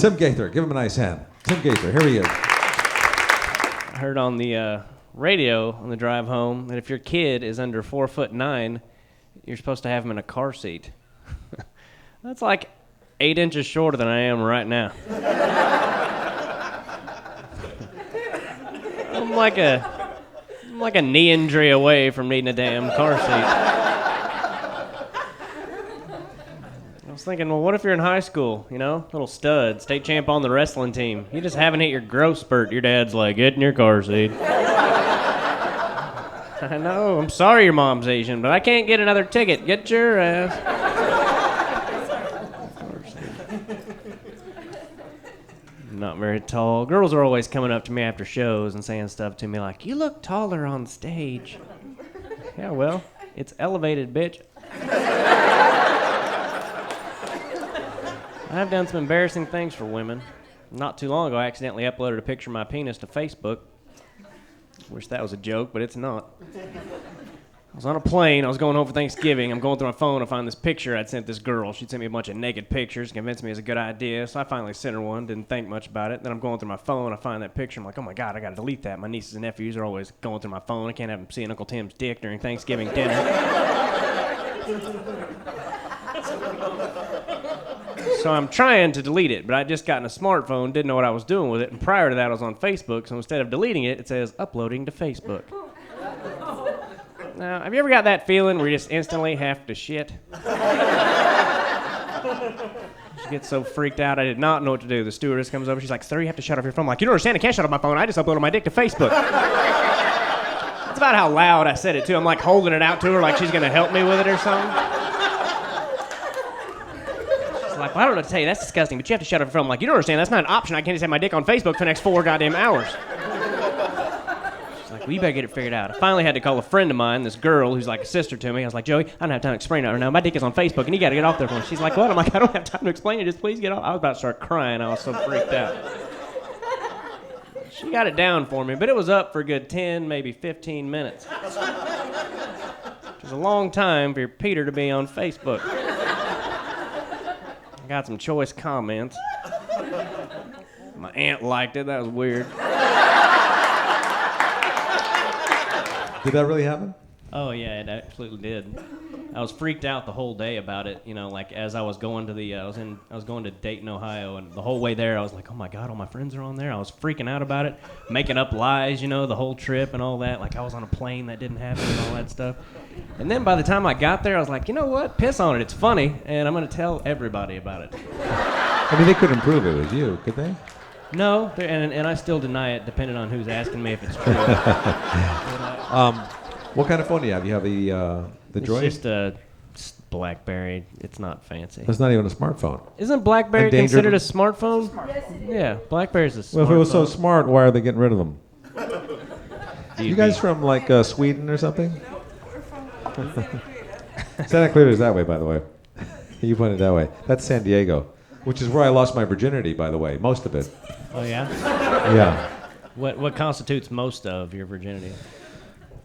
Tim Gaither, give him a nice hand. Tim Gaither, here he is. I heard on the radio on the drive home that if your kid is under 4'9", you're supposed to have him in a car seat. That's like 8 inches shorter than I am right now. I'm like a knee injury away from needing a damn car seat. I was thinking, well, what if you're in high school, little stud, state champ on the wrestling team. You just haven't hit your growth spurt. Your dad's like, get in your car seat. I know, I'm sorry your mom's Asian, but I can't get another ticket. Get your ass. I'm not very tall. Girls are always coming up to me after shows and saying stuff to me like, you look taller on stage. Yeah, well, it's elevated, bitch. I've done some embarrassing things for women. Not too long ago, I accidentally uploaded a picture of my penis to Facebook. Wish that was a joke, but it's not. I was on a plane. I was going home for Thanksgiving. I'm going through my phone to find this picture I'd sent this girl. She'd sent me a bunch of naked pictures, convinced me it was a good idea, so I finally sent her one. Didn't think much about it. Then I'm going through my phone. I find that picture. I'm like, oh, my God, I got to delete that. My nieces and nephews are always going through my phone. I can't have them seeing Uncle Tim's dick during Thanksgiving dinner. So I'm trying to delete it, but I just gotten a smartphone, didn't know what I was doing with it, and prior to that I was on Facebook, so instead of deleting it, it says uploading to Facebook. Now, have you ever got that feeling where you just instantly have to shit? She gets so freaked out, I did not know what to do. The stewardess comes over, she's like, sir, you have to shut off your phone. I'm like, you don't understand, I can't shut off my phone, I just uploaded my dick to Facebook. That's about how loud I said it, too. I'm like holding it out to her like she's going to help me with it or something. Like, well, I don't know what to tell you, that's disgusting, but you have to shut up your phone. I'm like, you don't understand, that's not an option. I can't just have my dick on Facebook for the next 4 goddamn hours. She's like, well, you better get it figured out. I finally had to call a friend of mine, this girl who's like a sister to me. I was like, Joey, I don't have time to explain it right now. My dick is on Facebook, and you got to get off there for me. She's like, what? I'm like, I don't have time to explain it. Just please get off. I was about to start crying. I was so freaked out. She got it down for me, but it was up for a good 10, maybe 15 minutes. Which was a long time for your Peter to be on Facebook. Got some choice comments. My aunt liked it. That was weird. Did that really happen? Oh yeah, it absolutely did. I was freaked out the whole day about it. Like as I was going to I was going to Dayton, Ohio, and the whole way there I was like, oh my God, all my friends are on there. I was freaking out about it, making up lies, the whole trip and all that. Like I was on a plane that didn't happen and all that stuff. And then by the time I got there, I was like, you know what? Piss on it. It's funny, and I'm going to tell everybody about it. I mean, they couldn't prove it was you, could they? No, and I still deny it, depending on who's asking me if it's true. What kind of phone do you have? You have the Droid? It's just a BlackBerry. It's not fancy. That's not even a smartphone. Isn't BlackBerry Endangered? considered a smartphone? Yes, yeah, BlackBerry's a smartphone. Well, if it was so smart, why are they getting rid of them? You guys from Sweden or something? Santa Clarita is that way, by the way. You pointed that way. That's San Diego, which is where I lost my virginity, by the way. Most of it. Oh yeah. Yeah. What constitutes most of your virginity?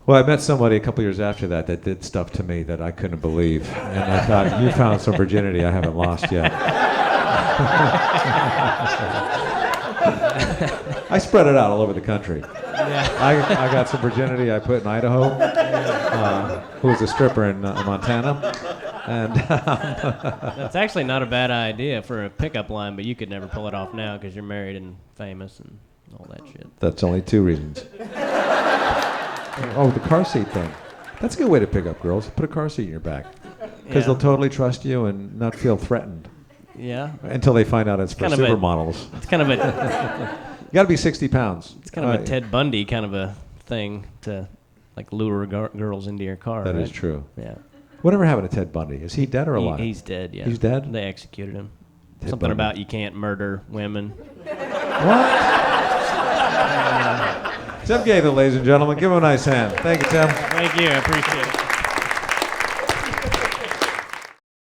Well, I met somebody a couple years after that did stuff to me that I couldn't believe, and I thought, you found some virginity I haven't lost yet. I spread it out all over the country. Yeah. I got some virginity I put in Idaho, who was a stripper in Montana. And that's actually not a bad idea for a pickup line, but you could never pull it off now because you're married and famous and all that shit. That's only 2 reasons. Oh, the car seat thing. That's a good way to pick up girls. Put a car seat in your back. Because they'll totally trust you and not feel threatened. Yeah. Until they find out it's for supermodels. It's kind of a... You got to be 60 pounds. It's kind of a Ted Bundy kind of a thing to lure girls into your car. That right? is true. Yeah. Whatever happened to Ted Bundy? Is he dead or alive? He's dead, yeah. He's dead? They executed him. Ted Something Bundy. about you can't murder women. What? Tim Gaither, ladies and gentlemen. Give him a nice hand. Thank you, Tim. Thank you. I appreciate it.